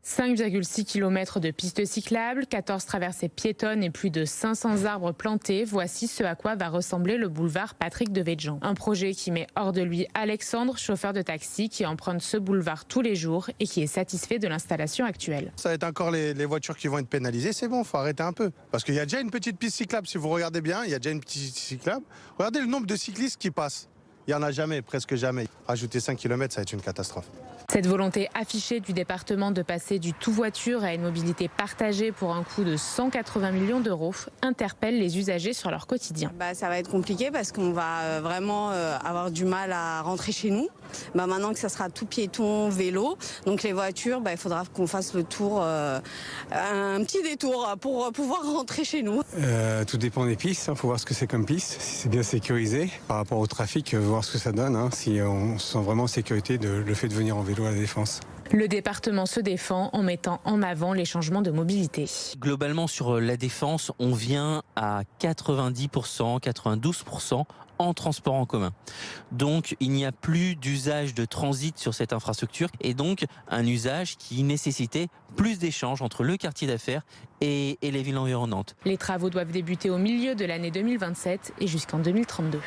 5,6 km de pistes cyclables, 14 traversées piétonnes et plus de 500 arbres plantés. Voici ce à quoi va ressembler le boulevard Patrick Devedjian. Un projet qui met hors de lui Alexandre, chauffeur de taxi, qui emprunte ce boulevard tous les jours et qui est satisfait de l'installation actuelle. Ça va être encore les voitures qui vont être pénalisées, c'est bon, faut arrêter un peu. Parce qu'il y a déjà une petite piste cyclable, si vous regardez bien, il y a déjà une petite piste cyclable. Regardez le nombre de cyclistes qui passent. Il n'y en a jamais, presque jamais. Rajouter 5 km, ça va être une catastrophe. Cette volonté affichée du département de passer du tout-voiture à une mobilité partagée pour un coût de 180 millions d'euros interpelle les usagers sur leur quotidien. Ça va être compliqué parce qu'on va vraiment avoir du mal à rentrer chez nous. Maintenant que ça sera tout piéton, vélo, donc les voitures, il faudra qu'on fasse le tour, un petit détour pour pouvoir rentrer chez nous. Tout dépend des pistes, faut voir ce que c'est comme piste, si c'est bien sécurisé par rapport au trafic, voir ce que ça donne, si on se sent vraiment en sécurité le fait de venir en vélo à la Défense. Le département se défend en mettant en avant les changements de mobilité. Globalement, sur la Défense, on vient à 90%, 92% en transport en commun. Donc, il n'y a plus d'usage de transit sur cette infrastructure et donc un usage qui nécessitait plus d'échanges entre le quartier d'affaires et les villes environnantes. Les travaux doivent débuter au milieu de l'année 2027 et jusqu'en 2032.